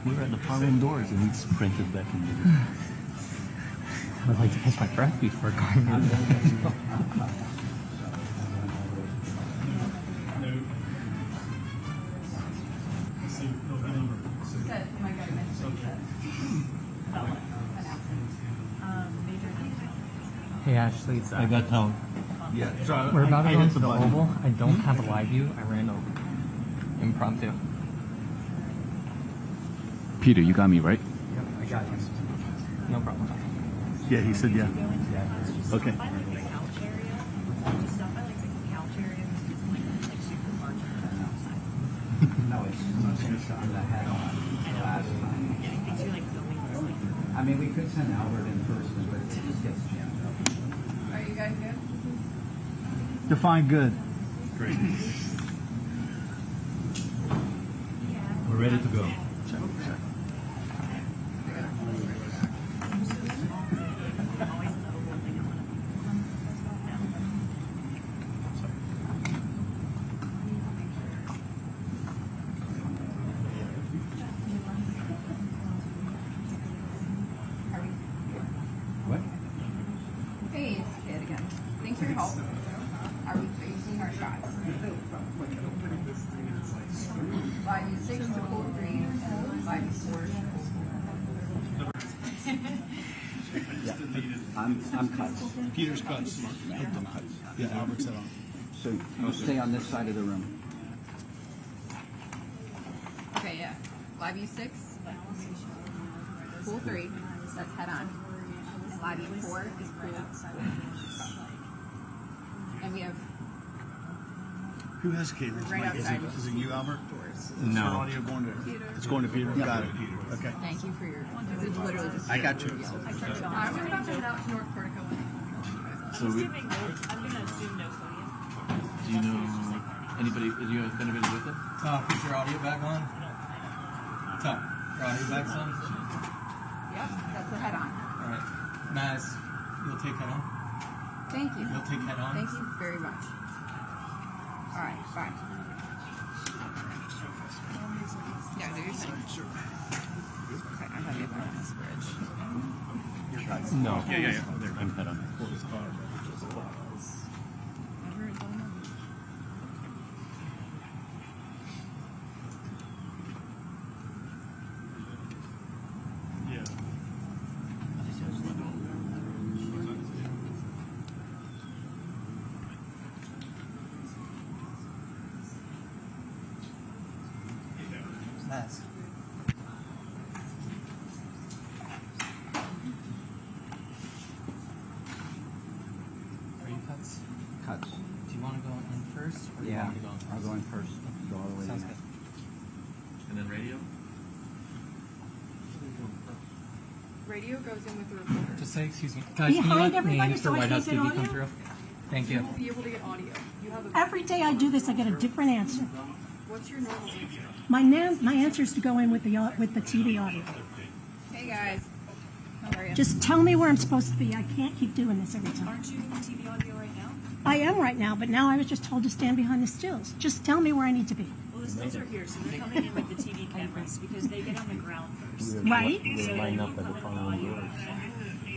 We were at the far indoors and he sprinted back in the I would like to catch my breath before going in. Hey Ashley, it's I got down. Yeah, so we're about to go hit into the button. oval. I don't have a live view. I ran over. Impromptu. Peter, you got me, right? Yep, I got you. No problem. Yeah, he said yeah. Okay. I mean, we could send Albert in first, but it just gets jammed up. Are you guys good? Define good. Great. We're ready to go. What? Hey, it's Kid again. Thanks for your help. Are we facing our shots? Live you 6 to pull 3, live you 4 to I'm cuts. Peter's cuts. Yeah, Albert's head on. So you stay on this side of the room. Okay, yeah. Live you 6, pull 3, that's head on. And live you 4 is pull. And we have Who has catering? Right outside. Is it you, Albert? No. Audio going to, it's going to Peter? Got it. Okay. thank you for your. It's literally just. I got you. I was about to head out to North Portico. So we, I'm gonna assume no podium. do you know anybody? Do you know if anybody's with it? Put your audio back on. Top. Your audio back's on. Yep, that's the head on. Alright. Maz, you'll take head on. Thank you. You'll take head on. Thank you very much. All right, bye. Yeah, do your thing. Okay, I'm heavy on this bridge. No. Yeah. I'm head on. Maz. Are you cuts? Cuts. Do you want to go in first? Or do you Yeah, want me to go in first? I'll go in first. Go all the way Sounds in. good. And then radio. Radio goes in with the recorder. Just say, excuse me. Guys, can you Behind let everybody Mr. so I White can House get TV come audio? through? Thank You you. won't be able to get audio. You have a. Every day I do this, I get a different answer. What's your normal answer? My answer is to go in with the TV audio. Hey guys, how are you? Just tell me where I'm supposed to be. I can't keep doing this every time. Aren't you in the TV audio right now? I am right now, but now I was just told to stand behind the stills. Just tell me where I need to be. Well, the stills are here, so they're coming in with the TV cameras because they get on the ground first. Right? We'll line up at the far indoors.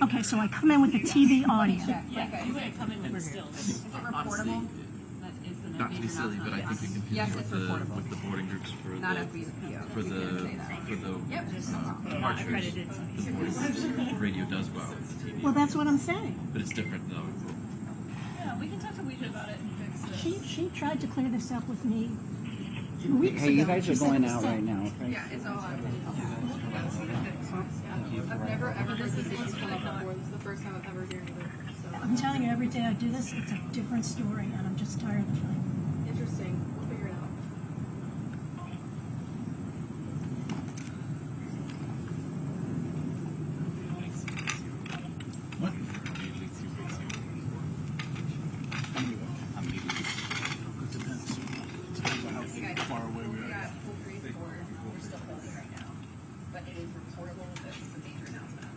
Okay, so I come in with the TV audio. Yeah, you wouldn't come in with the stills. Is it reportable? That is the Not to be silly, but I think we confuse Yes, you it's with reportable. the boarding groups for Not the as we PO. for We the can say that. for the Yep. departures. Accredited The boarding groups. Radio does go out with the TV, Well, that's what I'm saying. but it's different though. Yeah, we can talk to Ouija about it and fix it. She tried to clear this up with me 2 weeks Hey, you ago. guys She are said it going was out set. right now, okay? Yeah, it's all on. I've never ever heard this once come up before. This is the first time I've ever heard of it. So I'm telling you, every day I do this, it's a different story, and I'm just tired of the fight. interesting. We'll figure it out. What? It depends. Depends on how far away we We are. got full 3, 4. We're still filming right now, but it is reportable. This is a major announcement.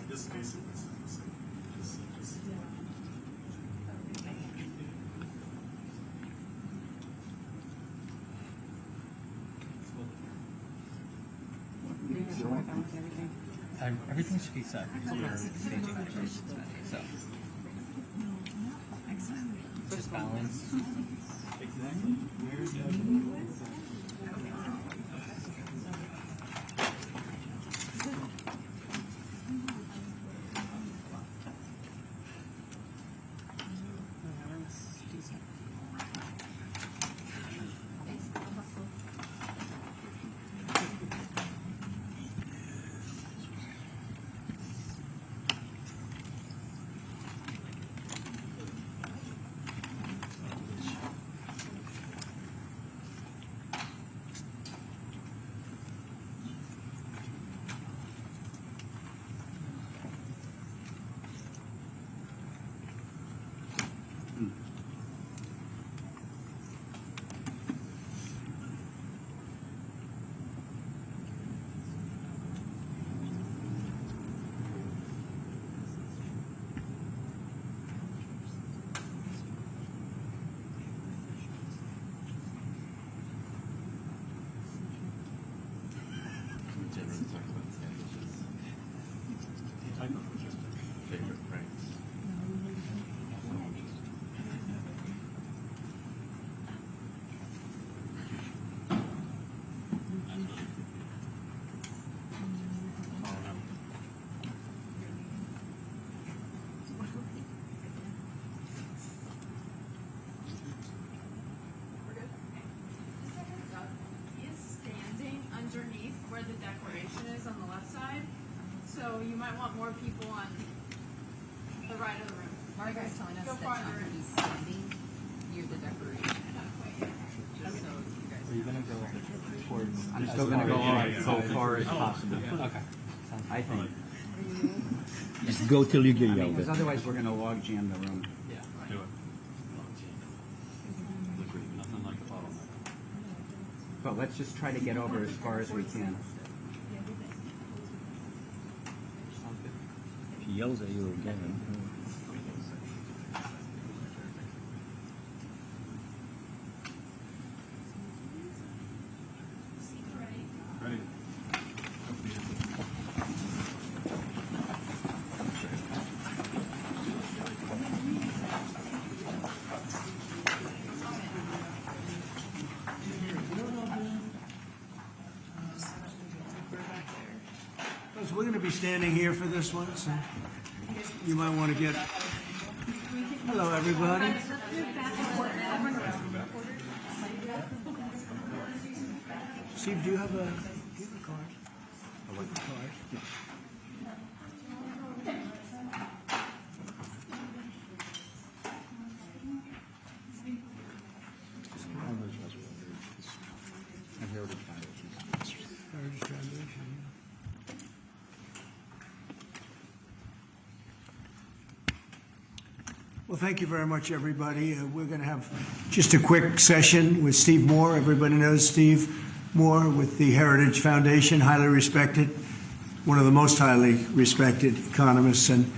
This basically is the same. Everything should be set because we're staging the first study. So just balance. Generally talk about sandwiches. Favorite pranks. He is standing underneath where the declaration is on the left side, so you might want more people on the right of the room. Why are you guys telling us Go that farther in. he's standing near the declaration? Just so you guys. Are you gonna go towards? I'm still going to go so far as possible. Okay. I think. Just go till you get yelled Because at. otherwise we're going to log jam the room. Yeah. Do it. Nothing like a bottleneck. But let's just try to get over as far as we can. If he yells at you again. Ready? So we're going to be standing here for this one, so you might want to get. Hello, everybody. Steve, do you have a card? I want the card. Heritage Foundation. Well, thank you very much, everybody. We're going to have just a quick session with Steve Moore. Everybody knows Steve Moore with the Heritage Foundation, highly respected, one of the most highly respected economists and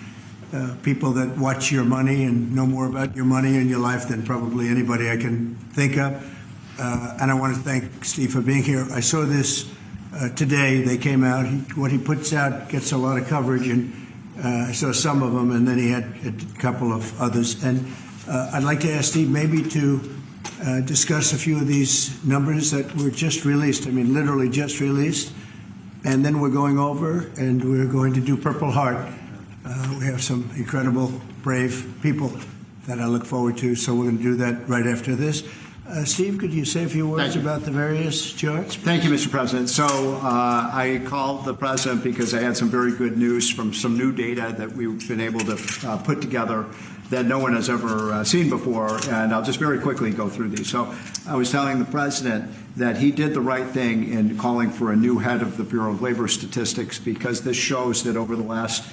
people that watch your money and know more about your money and your life than probably anybody I can think of. And I want to thank Steve for being here. I saw this today. They came out. What he puts out gets a lot of coverage, and I saw some of them, and then he had a couple of others. And I'd like to ask Steve maybe to discuss a few of these numbers that were just released. I mean, literally just released. And then we're going over, and we're going to do Purple Heart. We have some incredible, brave people that I look forward to, so we're going to do that right after this. Steve, could you say a few words about the various charts? Thank you, Mr. President. So I called the President because I had some very good news from some new data that we've been able to put together that no one has ever seen before, and I'll just very quickly go through these. So I was telling the President that he did the right thing in calling for a new head of the Bureau of Labor Statistics, because this shows that over the last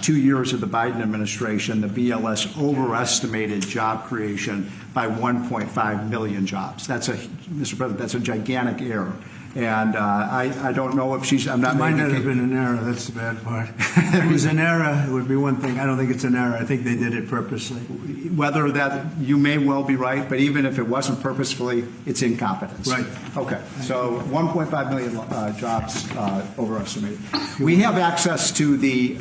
2 years of the Biden administration, the BLS overestimated job creation by 1.5 million jobs. That's Mr. President, that's a gigantic error. And I don't know if she's, I'm not It might making not have been an error, that's the bad part. If it was an error, it would be one thing. I don't think it's an error. I think they did it purposely. whether that, you may well be right, but even if it wasn't purposefully, it's incompetence. Right. Okay, so 1.5 million jobs overestimated. We have access to the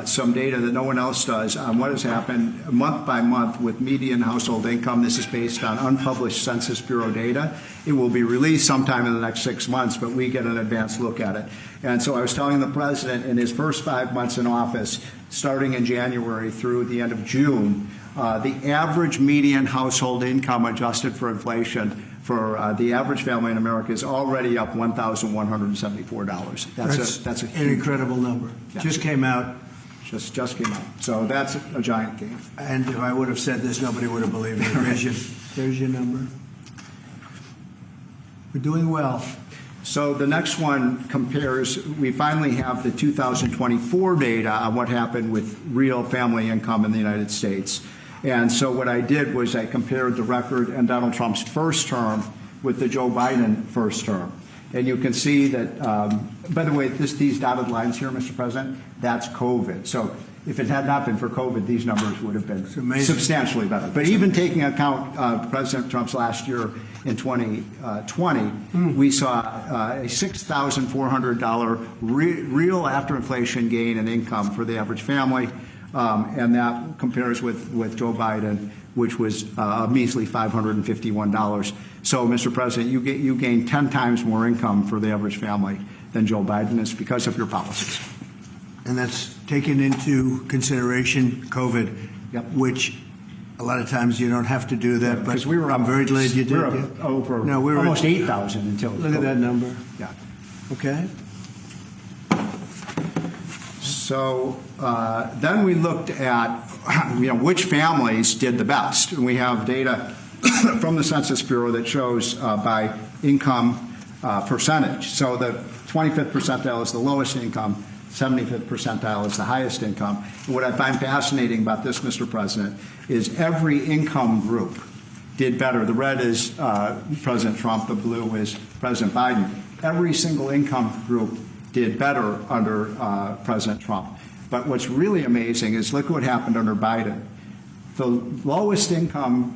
some data that no one else does on what has happened month by month with median household income. This is based on unpublished Census Bureau data. It will be released sometime in the next 6 months, but we get an advanced look at it. And so I was telling the president in his first 5 months in office, starting in January through the end of June, the average median household income adjusted for inflation for the average family in America is already up $1,174. That's an incredible number. Yeah. Just came out. Just came out. So that's a giant gain. And if I would have said this, nobody would have believed me. There's your number. We're doing well. So the next one compares, we finally have the 2024 data on what happened with real family income in the United States. And so what I did was I compared the record in Donald Trump's first term with the Joe Biden first term. And you can see that, by the way, these dotted lines here, Mr. President, that's COVID. So if it had not been for COVID, these numbers would have been substantially better. But even taking account President Trump's last year in 2020, we saw a $6,400 real after inflation gain in income for the average family. And that compares with Joe Biden, which was a measly $551. So, Mr. President, you gain 10 times more income for the average family than Joe Biden is because of your policies. And that's taken into consideration COVID, yep. Which a lot of times you don't have to do that. But we were I'm very glad you did. Over no, we were almost 8,000 until look COVID. at that number. Yeah. Okay. So then we looked at which families did the best. And we have data from the Census Bureau that shows by income percentage. So the 25th percentile is the lowest income, 75th percentile is the highest income. And what I find fascinating about this, Mr. President, is every income group did better. The red is President Trump, the blue is President Biden. Every single income group did better under President Trump. But what's really amazing is look what happened under Biden. The lowest income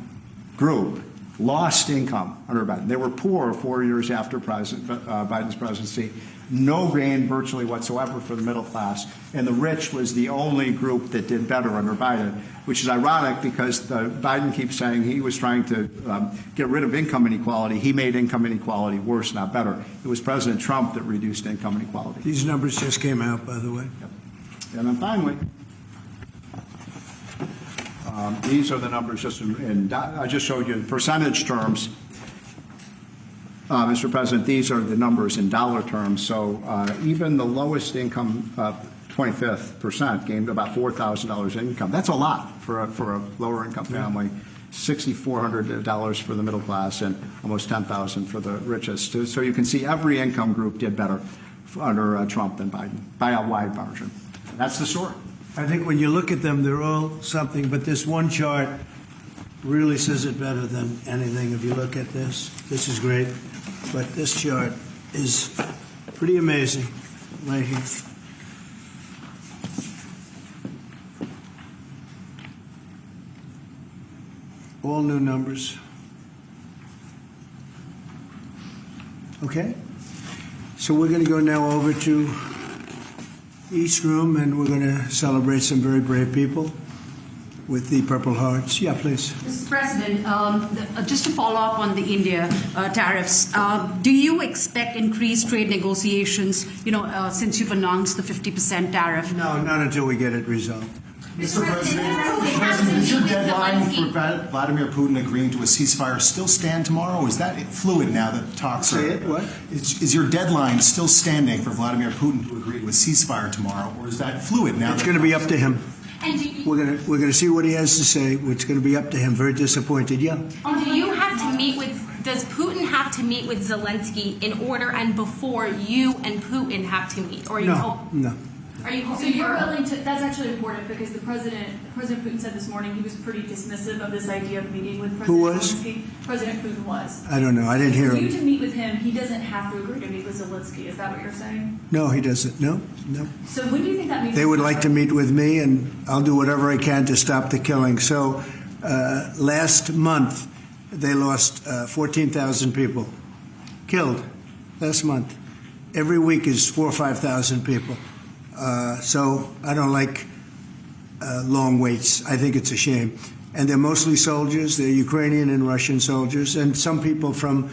group lost income under Biden. They were poor 4 years after Biden's presidency. No gain virtually whatsoever for the middle class. And the rich was the only group that did better under Biden, which is ironic because Biden keeps saying he was trying to get rid of income inequality. He made income inequality worse, not better. It was President Trump that reduced income inequality. These numbers just came out, by the way. Yep. And then finally, these are the numbers just I just showed you in percentage terms. Mr. President, these are the numbers in dollar terms. So even the lowest income, 25th percent, gained about $4,000 in income. That's a lot for a lower income family. $6,400 for the middle class and almost $10,000 for the richest. So you can see every income group did better under Trump than Biden by a wide margin. That's the story. I think when you look at them, they're all something, but this one chart really says it better than anything. If you look at this is great, but this chart is pretty amazing right here. All new numbers. Okay? So we're going to go now over to East Room, and we're going to celebrate some very brave people with the Purple Hearts. Yeah, please. Mr. President, just to follow up on the India tariffs, do you expect increased trade negotiations, since you've announced the 50% tariff? No, not until we get it resolved. Mr. President, is your deadline for Vladimir Putin agreeing to a ceasefire still stand tomorrow? Or is that fluid now that talks are... Say it, what? Is your deadline still standing for Vladimir Putin to agree to a ceasefire tomorrow? Or is that fluid now? It's going to be up to him. We're going to see what he has to say. It's going to be up to him. Very disappointed, yeah. Do you have to meet with, does Putin have to meet with Zelensky in order and before you and Putin have to meet? Or No. Are you so you're willing to? That's actually important because President Putin said this morning he was pretty dismissive of this idea of meeting with President Who was? Zelensky. President Putin was. I don't know. I didn't hear For you him. to meet with him, he doesn't have to agree to meet with Zelensky. Is that what you're saying? No, he doesn't. No. So when do you think that meeting? They would like to meet with me, and I'll do whatever I can to stop the killing. So last month, they lost 14,000 people killed last month. Every week is 4,000 or 5,000 people. So I don't like long waits. I think it's a shame. And they're mostly soldiers. They're Ukrainian and Russian soldiers, and some people from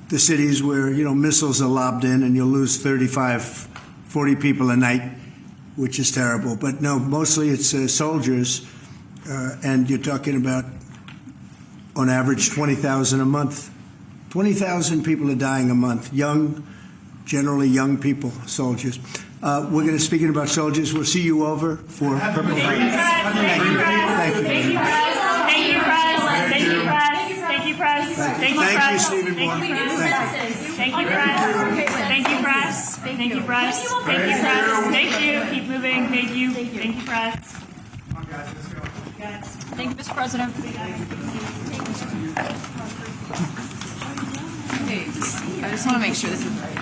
the cities where, missiles are lobbed in and you'll lose 35, 40 people a night, which is terrible. But no, mostly it's soldiers, and you're talking about, on average, 20,000 a month. 20,000 people are dying a month. Generally young people, soldiers. We're going to, speaking about soldiers, we'll see you over for Purple Rain. Thank you, press. Thank you, press. Thank you, press. Thank you, press. Thank you, press. Thank you, press. Stephen Moore. Thank you, press. Thank you, press. Thank you, press. Thank you, press. Thank you. Keep moving. Thank you. Thank you, press. Thank you, Mr. President. Okay, I just want to make sure this is right.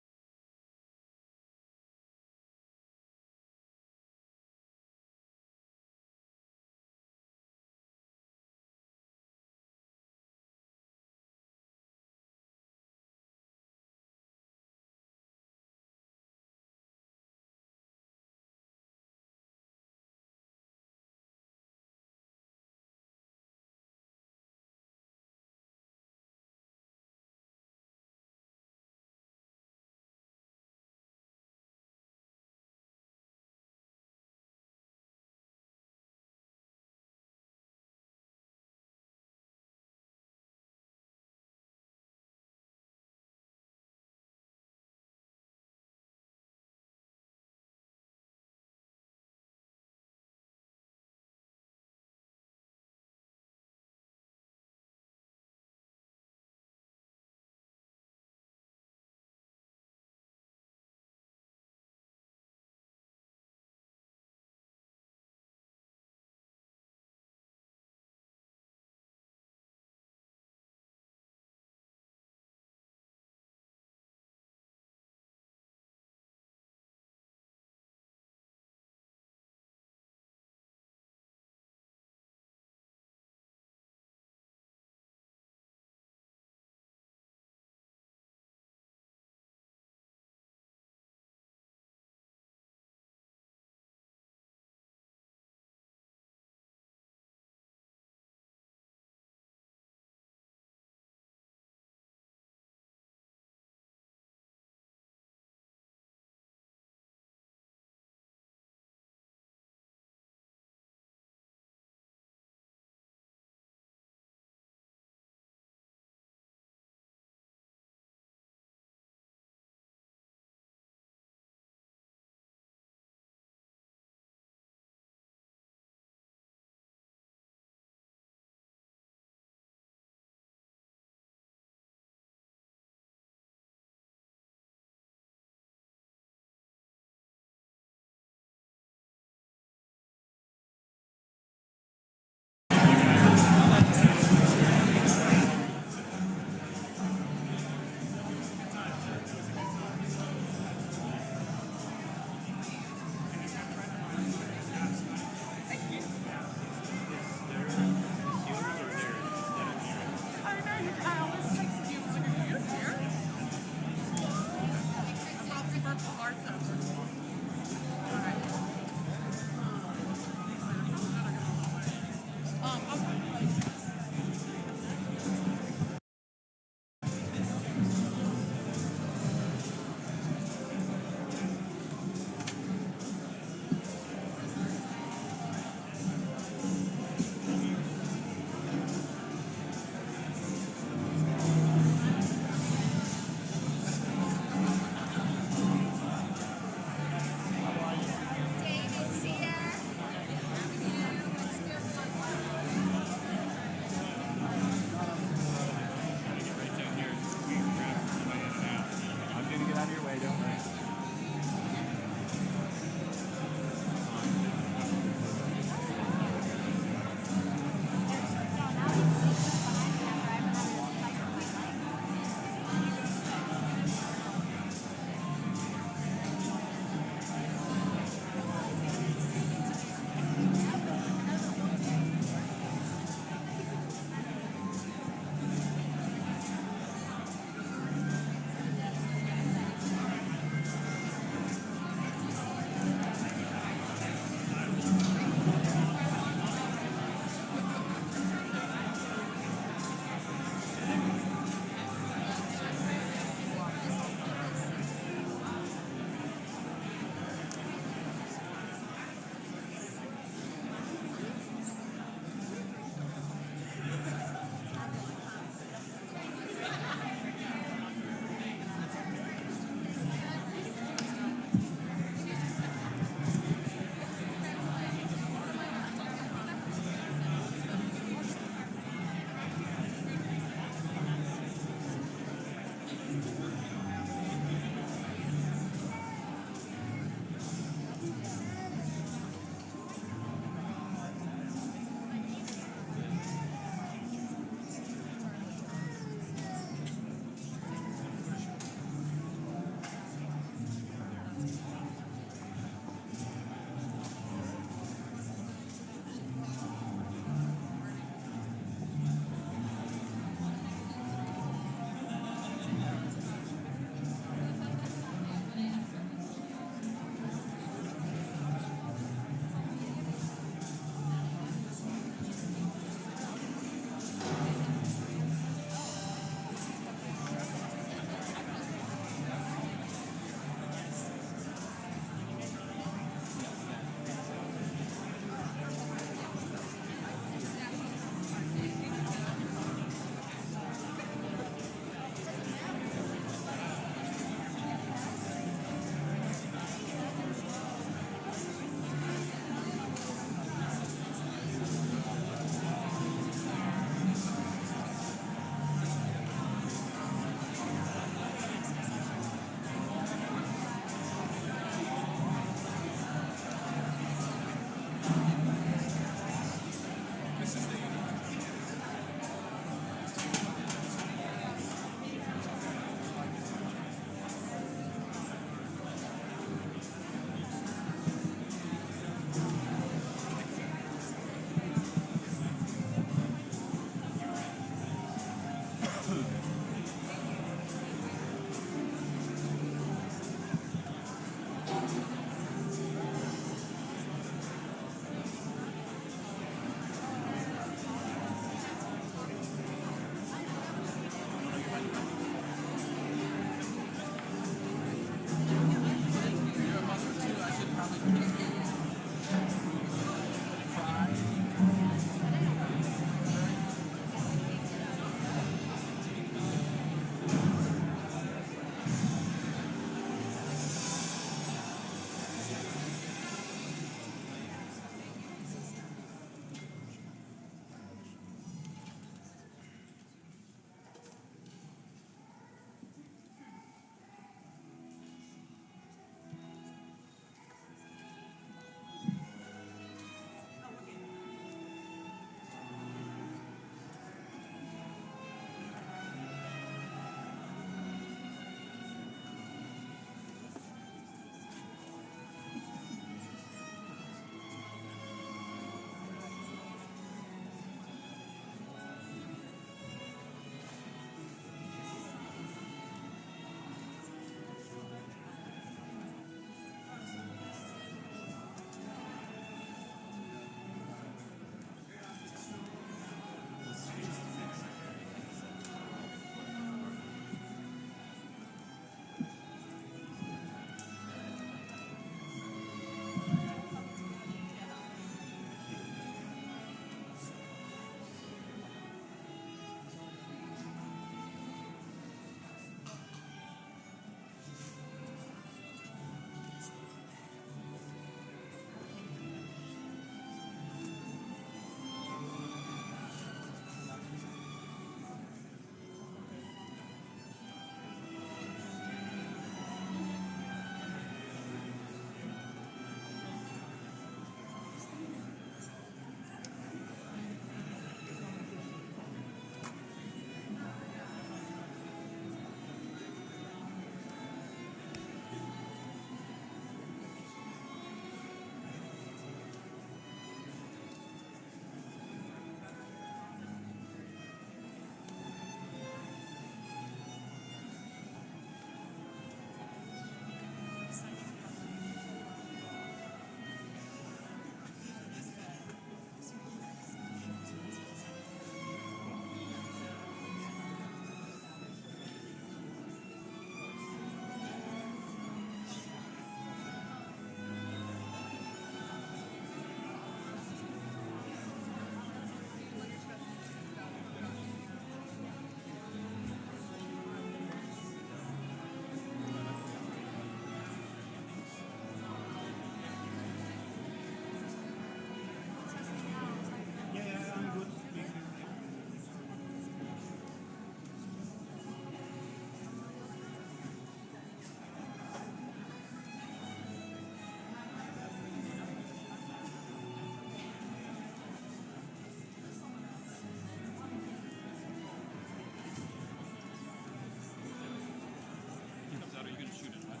shoot it, right?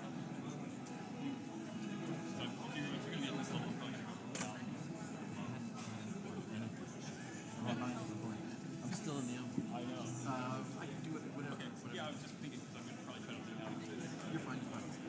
So if you're going to be at this level, you're probably going to go I'm still in the oven. I know. I can do it, whatever. Okay. whatever. Yeah, I was just thinking because I'm going to probably try to do now. You're fine, you're fine.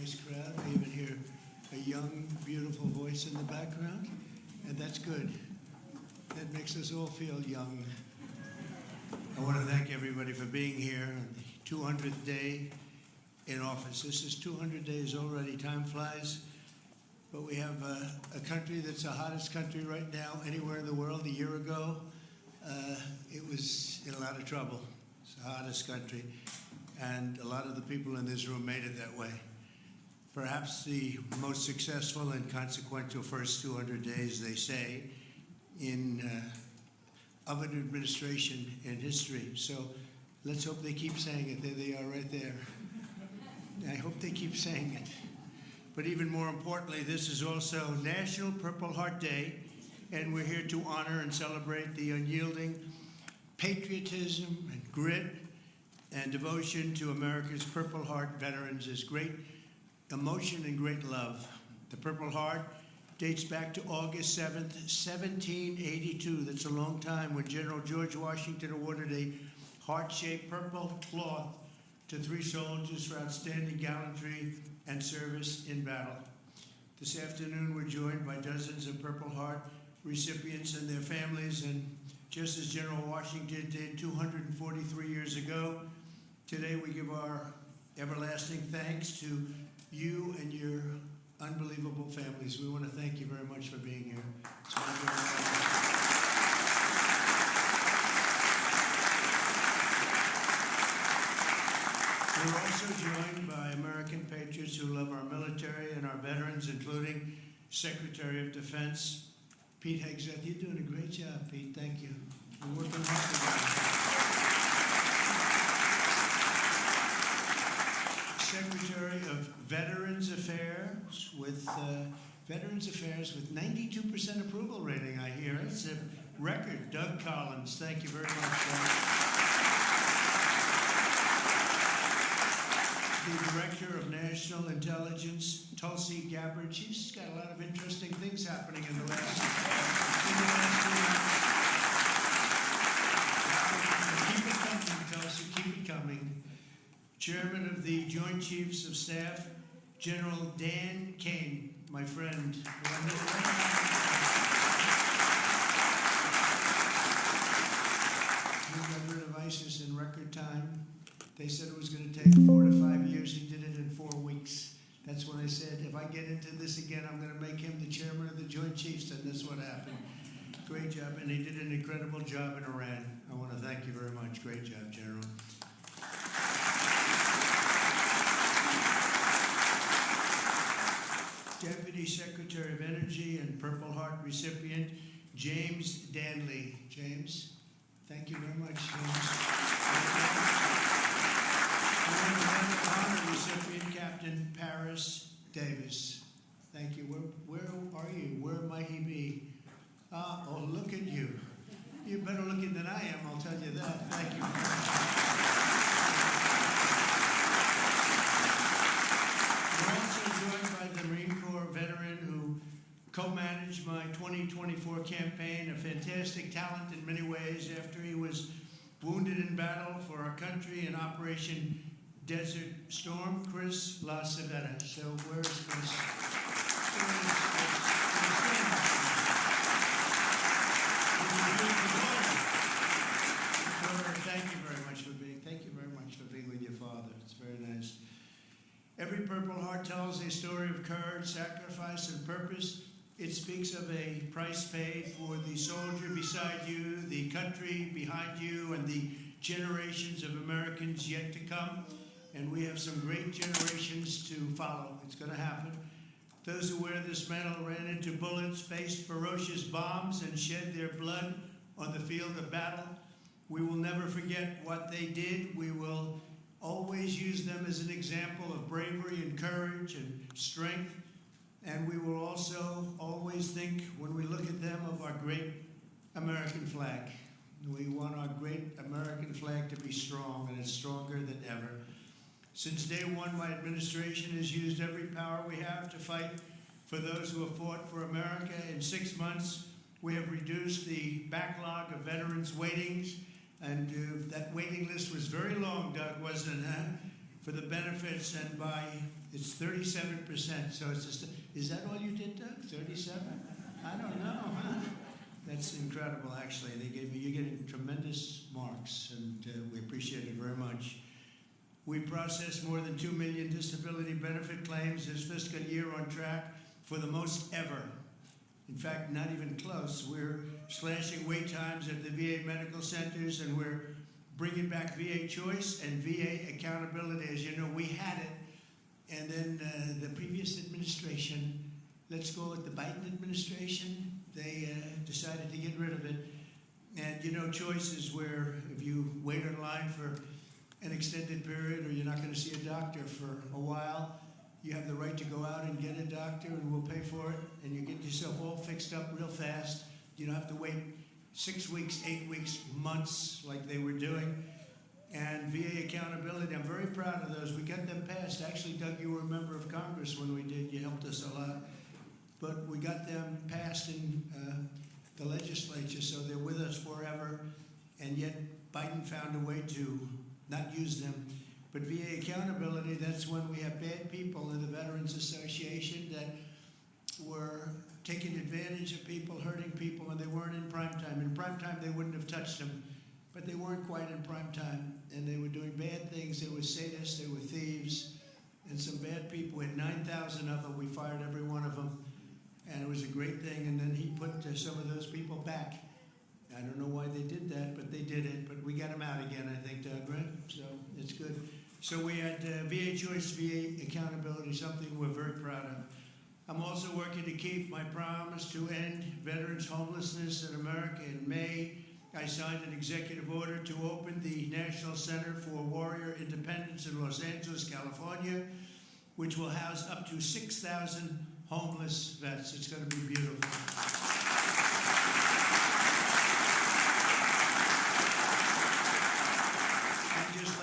nice crowd. I even hear a young, beautiful voice in the background, and that's good. That makes us all feel young. I want to thank everybody for being here on the 200th day in office. This is 200 days already. Time flies. But we have a country that's the hottest country right now anywhere in the world. A year ago, it was in a lot of trouble. It's the hottest country. And a lot of the people in this room made it that way. Perhaps the most successful and consequential first 200 days, they say, of an administration in history. So let's hope they keep saying it. There they are right there. I hope they keep saying it. But even more importantly, this is also National Purple Heart Day, and we're here to honor and celebrate the unyielding patriotism and grit and devotion to America's Purple Heart veterans. Is great emotion and great love. The Purple Heart dates back to August 7th, 1782. That's a long time, when General George Washington awarded a heart-shaped purple cloth to 3 soldiers for outstanding gallantry and service in battle. This afternoon, we're joined by dozens of Purple Heart recipients and their families, and just as General Washington did 243 years ago, today we give our everlasting thanks to you and your unbelievable families. We want to thank you very much for being here. It's my pleasure. We're also joined by American patriots who love our military and our veterans, including Secretary of Defense Pete Hegseth. You're doing a great job, Pete. Thank you. We're working hard together. Secretary of Veterans Affairs with 92% approval rating, I hear. It's a record. Doug Collins. Thank you very much, Doug. The Director of National Intelligence, Tulsi Gabbard. She's got a lot of interesting things happening in the last Keep it coming, Tulsi, keep it coming. Chairman of the Joint Chiefs of Staff, General Dan Kane, my friend. We got rid of ISIS in record time. They said it was going to take 4 to 5 years. He did it in 4 weeks. That's when I said, if I get into this again, I'm going to make him the chairman of the Joint Chiefs, and that's what happened. Great job, and he did an incredible job in Iran. I want to thank you very much. Great job, General. Deputy Secretary of Energy and Purple Heart recipient, James Danley. James, thank you very much, James. Honor recipient, Captain Paris Davis. Thank you. Where are you? Where might he be? Oh, look at you. You're better looking than I am, I'll tell you that. Thank you. We're also joined by the Marine Corps veteran who co-managed my 2024 campaign, a fantastic talent in many ways after he was wounded in battle for our country in Operation Desert Storm, Chris LaCivetta. So where's Chris? Thank you very much for being with your father. It's very nice. Every Purple Heart tells a story of courage, sacrifice, and purpose. It speaks of a price paid for the soldier beside you, the country behind you, and the generations of Americans yet to come. And we have some great generations to follow. It's going to happen. Those who wear this medal ran into bullets, faced ferocious bombs, and shed their blood on the field of battle. We will never forget what they did. We will always use them as an example of bravery and courage and strength. And we will also always think, when we look at them, of our great American flag. We want our great American flag to be strong, and it's stronger than ever. Since day one, my administration has used every power we have to fight for those who have fought for America. In 6 months, we have reduced the backlog of veterans' waitings, and that waiting list was very long, Doug, wasn't it? for the benefits, and it's 37%. So it's just, is that all you did, Doug? 37? I don't know. Huh? That's incredible, actually. You're getting tremendous marks, and we appreciate it very much. We processed more than 2 million disability benefit claims this fiscal year, on track for the most ever. In fact, not even close. We're slashing wait times at the VA medical centers, and we're bringing back VA choice and VA accountability. As you know, we had it, and then the previous administration, let's go with the Biden administration, they decided to get rid of it. And you know, choice is where if you wait in line for an extended period, or you're not going to see a doctor for a while, you have the right to go out and get a doctor, and we'll pay for it, and you get yourself all fixed up real fast. You don't have to wait 6 weeks, 8 weeks, months like they were doing. And VA accountability, I'm very proud of those. We got them passed. Actually, Doug, you were a member of Congress when we did. You helped us a lot. But we got them passed in the legislature, so they're with us forever. And yet Biden found a way to not use them. But VA accountability, that's when we have bad people in the Veterans Association that were taking advantage of people, hurting people, and they weren't in prime time. In prime time, they wouldn't have touched them, but they weren't quite in prime time, and they were doing bad things. They were sadists, they were thieves, and some bad people. We had 9,000 of them. We fired every one of them, and it was a great thing. And then he put some of those people back. I don't know why they did that, but they did it. But we got them out again, I think, Doug, right? So it's good. So we had VA choice, VA accountability, something we're very proud of. I'm also working to keep my promise to end veterans' homelessness in America. In May, I signed an executive order to open the National Center for Warrior Independence in Los Angeles, California, which will house up to 6,000 homeless vets. It's going to be beautiful.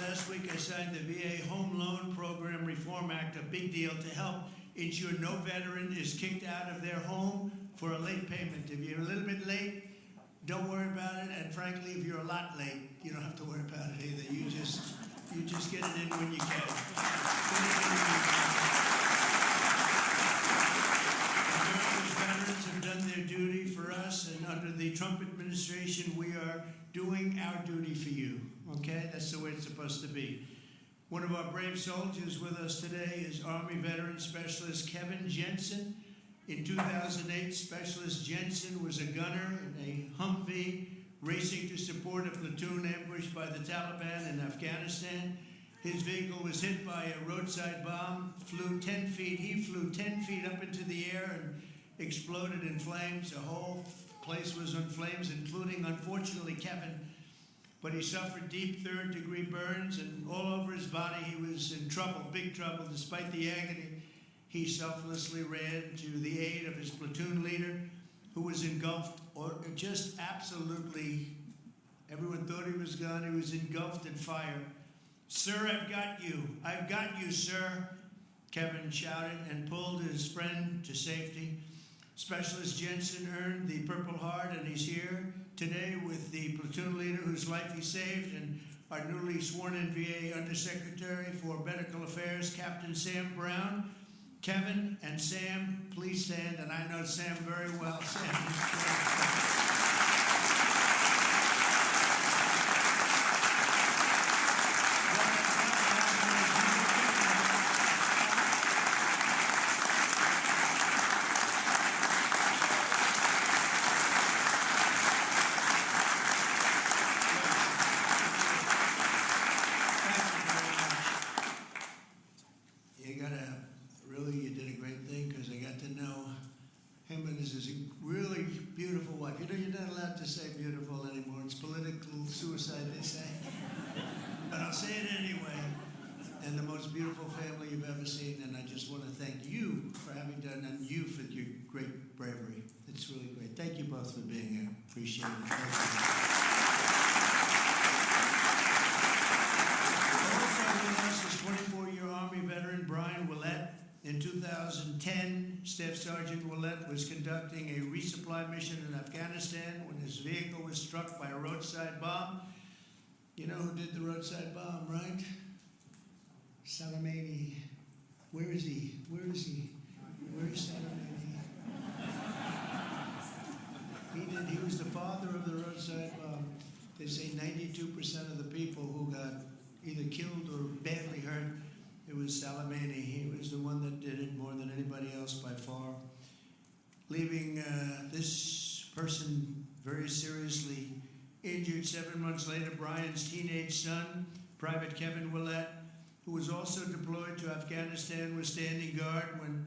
Last week I signed the VA Home Loan Program Reform Act, a big deal, to help ensure no veteran is kicked out of their home for a late payment. If you're a little bit late, don't worry about it. And frankly, if you're a lot late, you don't have to worry about it either. You just get it in when you can. America's veterans have done their duty for us, and under the Trump administration, we are doing our duty for you. Okay? That's the way it's supposed to be. One of our brave soldiers with us today is Army Veteran Specialist Kevin Jensen. In 2008, Specialist Jensen was a gunner in a Humvee racing to support a platoon ambushed by the Taliban in Afghanistan. His vehicle was hit by a roadside bomb, flew 10 feet. He flew 10 feet up into the air and exploded in flames. The whole place was in flames, including, unfortunately, Kevin. But he suffered deep third-degree burns, and all over his body he was in trouble, big trouble. Despite the agony, he selflessly ran to the aid of his platoon leader, who was engulfed, or just absolutely, everyone thought he was gone. He was engulfed in fire. "Sir, I've got you. I've got you, sir," Kevin shouted and pulled his friend to safety. Specialist Jensen earned the Purple Heart, and he's here today with the platoon leader whose life he saved, and our newly sworn-in VA Undersecretary for Medical Affairs, Captain Sam Brown. Kevin and Sam, please stand, and I know Sam very well. Sam, you did a great thing, because I got to know him and his really beautiful wife. You know, you're not allowed to say beautiful anymore. It's political suicide, they say. But I'll say it anyway. And the most beautiful family you've ever seen. And I just want to thank you for having done, and you for your great bravery. It's really great. Thank you both for being here. Appreciate it. Thank you. Also with us is 24-year Army veteran Brian Willett. In 2010, Staff Sergeant Willett was conducting a resupply mission in Afghanistan when his vehicle was struck by a roadside bomb. You know who did the roadside bomb, right? Salamani. Where is he? Where is he? Where's Salamani? He was the father of the roadside bomb. They say 92% of the people who got either killed or badly hurt, it was Salamani. He was the one that did it more than anybody else by far. Leaving this person very seriously injured. 7 months later, Brian's teenage son, Private Kevin Willett, who was also deployed to Afghanistan, was standing guard when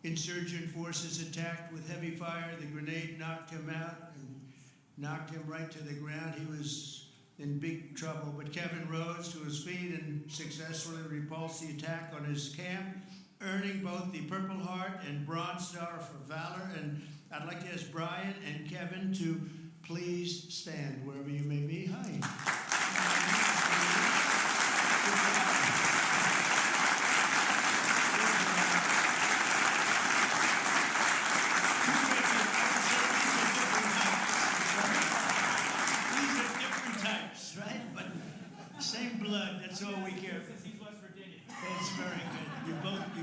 insurgent forces attacked with heavy fire. The grenade knocked him out and knocked him right to the ground. He was in big trouble, but Kevin rose to his feet and successfully repulsed the attack on his camp, earning both the Purple Heart and Bronze Star for valor. And I'd like to ask Brian and Kevin to please stand wherever you may be. Hi. These are different types, right? But same blood, that's all we care for. That's very good. You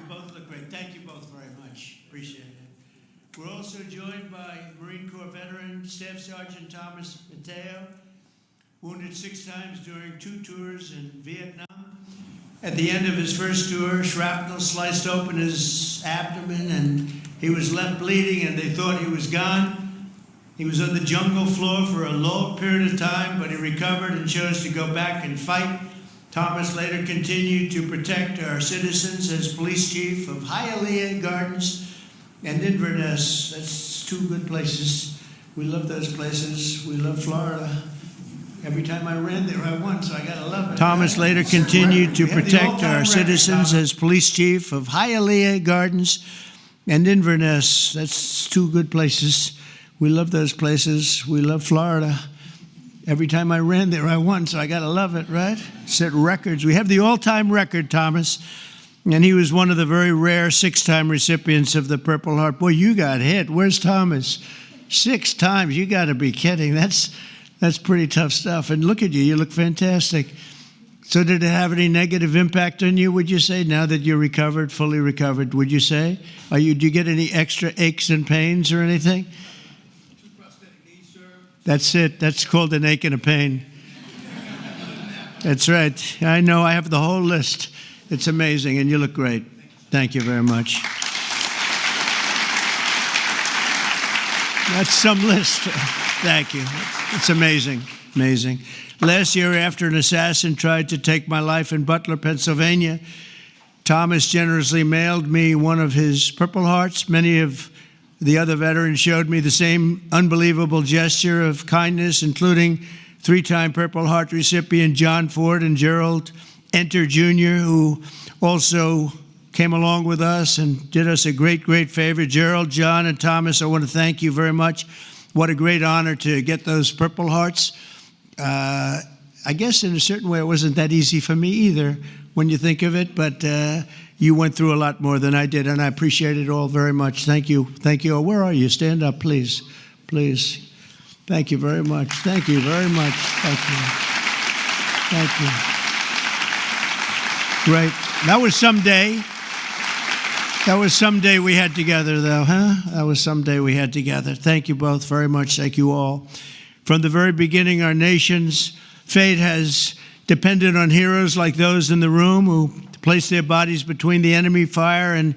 both look great. Thank you both very much. Appreciate it. We're also joined by Marine Corps veteran Staff Sergeant Thomas Mateo, wounded 6 times during 2 tours in Vietnam. At the end of his first tour, shrapnel sliced open his abdomen and he was left bleeding and they thought he was gone. He was on the jungle floor for a long period of time, but he recovered and chose to go back and fight. Thomas later continued to protect our citizens as police chief of Hialeah Gardens and Inverness. That's 2 good places. We love those places. We love Florida. Every time I ran there, I won, so I gotta love it. Thomas later continued to protect our citizens as police chief of Hialeah Gardens and Inverness. That's 2 good places. We love those places. We love Florida. Every time I ran there, I won, so I gotta love it, right? Set records. We have the all-time record, Thomas, and he was one of the very rare 6-time recipients of the Purple Heart. Boy, you got hit. Where's Thomas? 6 times. You gotta be kidding. That's pretty tough stuff. And look at you. You look fantastic. So did it have any negative impact on you, would you say, now that you're recovered, fully recovered, would you say? Do you get any extra aches and pains or anything? That's it. That's called an ache and a pain. That's right. I know. I have the whole list. It's amazing, and you look great. Thank you very much. That's some list. Thank you. It's amazing. Amazing. Last year, after an assassin tried to take my life in Butler, Pennsylvania, Thomas generously mailed me one of his Purple Hearts. Many of the other veterans showed me the same unbelievable gesture of kindness, including 3-time Purple Heart recipient John Ford and Gerald Enter Jr., who also came along with us and did us a great, great favor. Gerald, John, and Thomas, I want to thank you very much. What a great honor to get those Purple Hearts. I guess in a certain way it wasn't that easy for me either when you think of it, but you went through a lot more than I did, and I appreciate it all very much. Thank you. Thank you. Where are you? Stand up, please. Please. Thank you very much. Thank you very much. Thank you. Thank you. Great. That was someday. That was someday we had together, though, huh? That was someday we had together. Thank you both very much. Thank you all. From the very beginning, our nation's fate has depended on heroes like those in the room who placed their bodies between the enemy fire and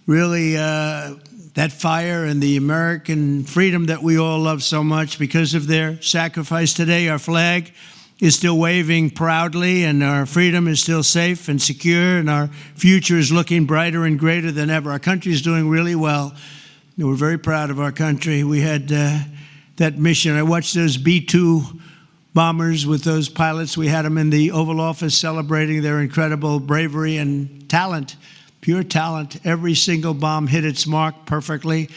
really that fire and the American freedom that we all love so much. Because of their sacrifice today, our flag is still waving proudly, and our freedom is still safe and secure, and our future is looking brighter and greater than ever. Our country is doing really well. We're very proud of our country. We had that mission. I watched those B-2 bombers with those pilots. We had them in the Oval Office celebrating their incredible bravery and talent, pure talent. Every single bomb hit its mark perfectly.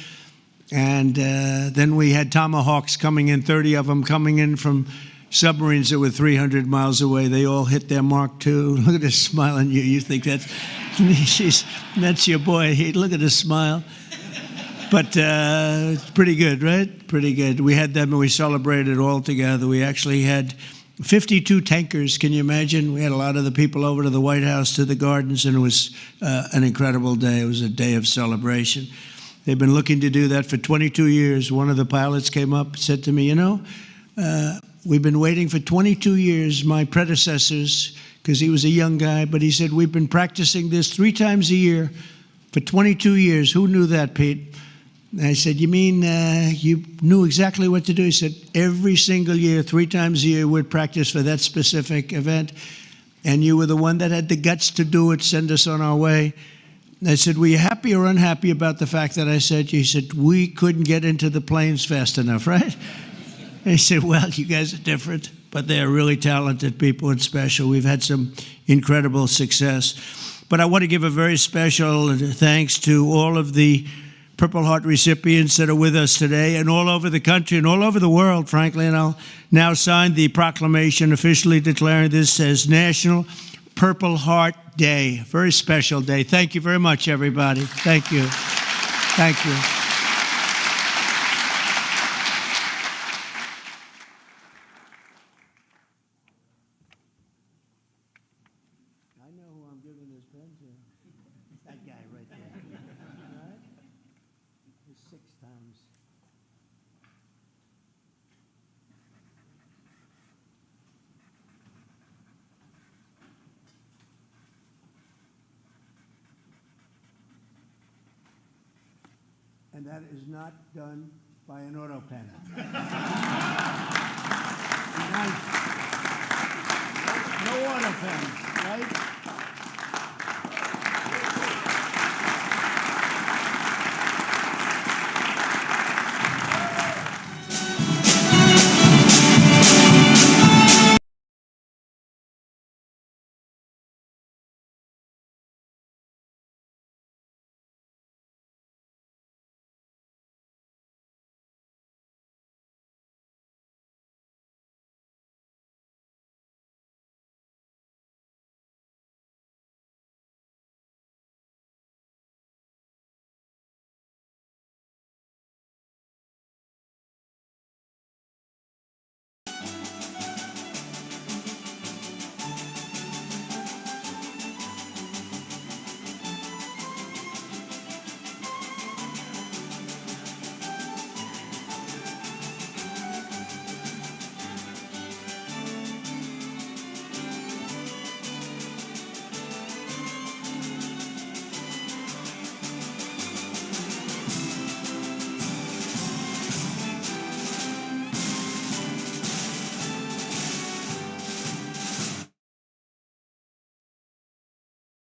And then we had Tomahawks coming in, 30 of them coming in from submarines that were 300 miles away. They all hit their mark too. Look at this smile on you. You think that's your boy. Hey, look at this smile. But it's pretty good, right? Pretty good. We had them and we celebrated all together. We actually had 52 tankers, can you imagine? We had a lot of the people over to the White House, to the gardens, and it was an incredible day. It was a day of celebration. They've been looking to do that for 22 years. One of the pilots came up and said to me, we've been waiting for 22 years, my predecessors, because he was a young guy, but he said, we've been practicing this 3 times a year for 22 years. Who knew that, Pete? And I said, you mean you knew exactly what to do? He said, every single year, 3 times a year, we'd practice for that specific event. And you were the one that had the guts to do it, send us on our way. And I said, were you happy or unhappy about the fact that I said, he said, we couldn't get into the planes fast enough, right? And he said, well, you guys are different, but they're really talented people and special. We've had some incredible success. But I want to give a very special thanks to all of the Purple Heart recipients that are with us today and all over the country and all over the world, frankly. And I'll now sign the proclamation officially declaring this as National Purple Heart Day. Very special day. Thank you very much, everybody. Thank you. Thank you. I know who I'm giving this pen to. That guy right there. All right? 6 times. And that is not done by an auto pen. No auto pen, right?